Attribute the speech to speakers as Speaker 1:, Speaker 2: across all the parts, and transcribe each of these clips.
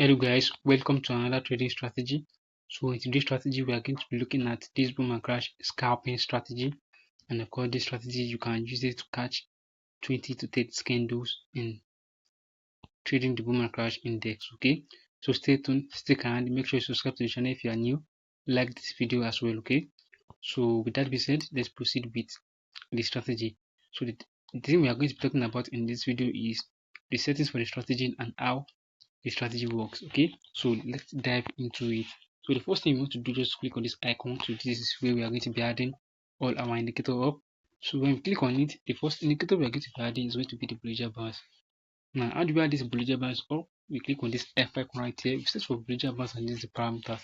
Speaker 1: Hello guys, welcome to another trading strategy. So in today's strategy, we are going to be looking at this boom and crash scalping strategy. And of course, this strategy you can use it to catch 20 to 30 candles in trading the boom and crash index. Okay, so stay tuned, stick around, make sure you subscribe to the channel if you are new, like this video as well. Okay, so with that being said, let's proceed with the strategy. So the thing we are going to be talking about in this video is the settings for the strategy and how the strategy works. Okay, so let's dive into it. So the first thing you want to do, just click on this icon. So this is where we are going to be adding all our indicator up. So when we click on it, the first indicator we are going to be adding is going to be the Bollinger Bands. Now how do we add this Bollinger Bands up? We click on this F icon right here. We search for Bollinger Bands and use the parameters.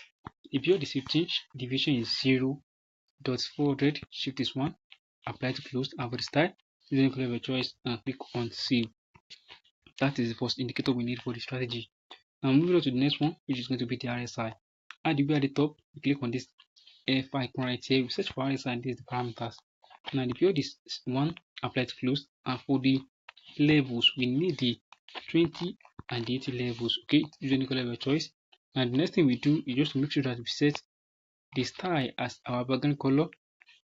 Speaker 1: If your distinction deviation is 0.400, shift is 1, apply to close, and for the style, then click your choice and click on save. That is the first indicator we need for the strategy. Now moving on to the next one, which is going to be the RSI. At the top, we click on this F icon right here. We search for RSI and these the parameters. Now the period is 1, apply to close, and for the levels, we need the 20 and the 80 levels. Okay, usually color your choice. And the next thing we do is just to make sure that we set the style as our background color,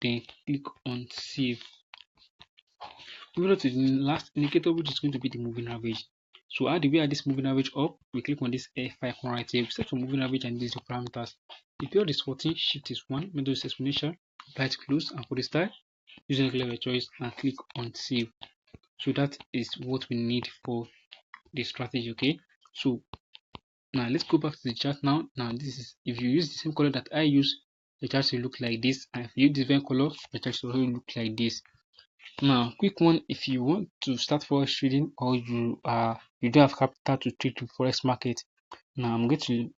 Speaker 1: then click on save. Moving on to the last indicator, which is going to be the moving average. So how do we add this moving average up? We click on this F icon right here. We set for moving average and these the parameters. The period is 14, shift is 1, middle is exponential, apply to close, and for the style, using a clever choice and click on save. So that is what we need for the strategy. Okay, so now let's go back to the chart now. Now this is, if you use the same color that I use, the chart will look like this, and if you use different color, the chart will look like this. Now, quick one, if you want to start forex trading or you don't have capital to trade the forex market, now I'm going to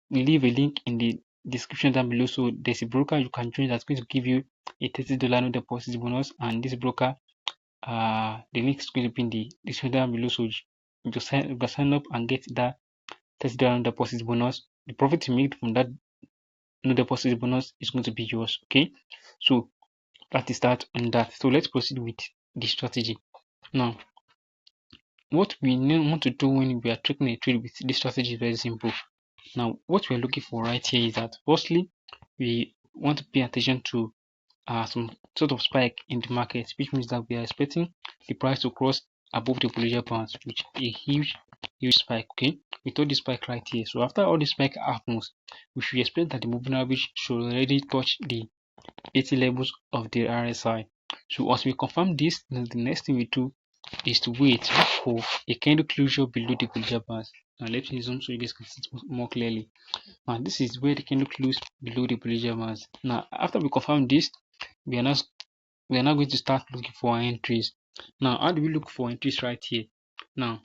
Speaker 1: leave a link in the description down below. So there's a broker you can join that's going to give you a $30 no deposit bonus, and this broker, the link is going to be in the description down below. So you just sign up and get that $30 no deposit bonus. The profit you make from that no deposit bonus is going to be yours. Okay, so that is that on that. So let's proceed with the strategy. Now, what we want to do when we are taking a trade with this strategy is very simple. Now, what we are looking for right here is that firstly, we want to pay attention to some sort of spike in the market, which means that we are expecting the price to cross above the Bollinger Bands, which is a huge spike. Okay, we thought this spike right here. So after all this spike happens, we should expect that the moving average should already touch the 80 levels of the RSI. So once we confirm this, then the next thing we do is to wait for a candle closure below the Bollinger Bands. Now let me zoom so you guys can see it more clearly. Now this is where the candle closed below the Bollinger Bands. Now after we confirm this, we are now going to start looking for our entries. Now how do we look for entries right here? Now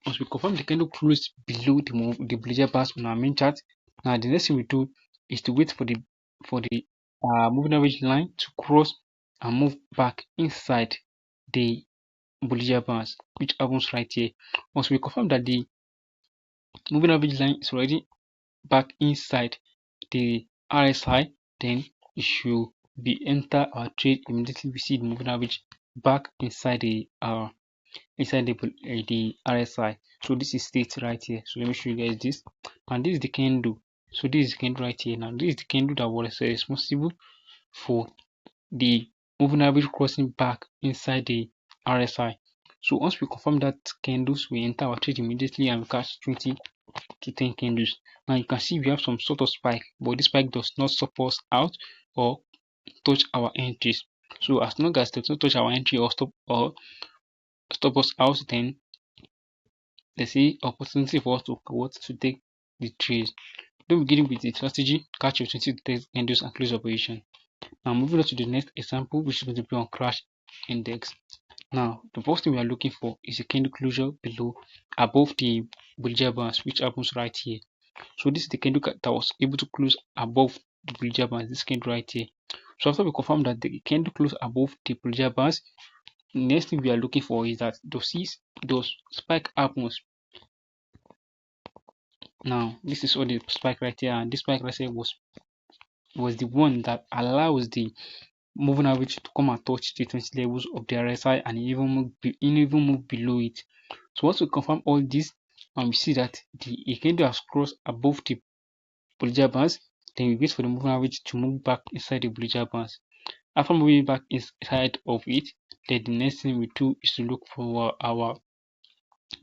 Speaker 1: once we confirm the candle closed below the Bollinger Bands on our main chart, now the next thing we do is to wait for the moving average line to cross and move back inside the Bollinger Bands, which happens right here. Once we confirm that the moving average line is already back inside the RSI, then we should be enter our trade immediately. We see the moving average back inside the RSI. So this is state right here. So let me show you guys this, and this is the candle. So this is the candle right here. Now this is the candle that was responsible for the moving average crossing back inside the RSI. So once we confirm that candles, we enter our trade immediately and we catch 20 to 10 candles. Now you can see we have some sort of spike, but this spike does not stop us out or touch our entries. So as long as it does not touch our entry or stop us out, then there's see opportunity for us to take the trades. Don't begin with the strategy, catch your 20 to 10 candles and close operation. Now moving on to the next example, which is going to be on crash index. Now the first thing we are looking for is a candle closure above the Bollinger Bands, which happens right here. So this is the candle that was able to close above the Bollinger Bands, this candle right here. So after we confirm that the candle close above the Bollinger Bands, the next thing we are looking for is that those spike happens. Now this is all the spike right here, and this spike right here was the one that allows the moving average to come and touch the 20 levels of the RSI and even move below it. So once we confirm all this, and we see that the candle has crossed above the Bollinger Bands, then we wait for the moving average to move back inside the Bollinger Bands. After moving back inside of it, then the next thing we do is to look for our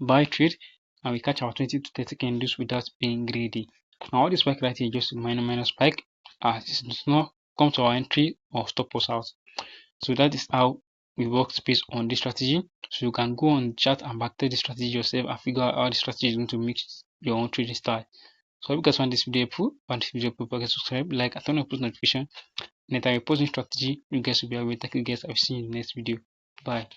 Speaker 1: buy trade, and we catch our 20 to 30 candles without being greedy. Now all this spike right here is just a minor spike, as it does not come to our entry or stop us out. So that is how we work based on this strategy. So you can go on chat and backtest the strategy yourself and figure out how the strategy is going to mix your own trading style. So I hope you guys find this video helpful. Forget to subscribe, like, and turn on post notification. Anytime I post new strategy, you guys will be aware. Thank you guys. I'll see you in the next video. Bye.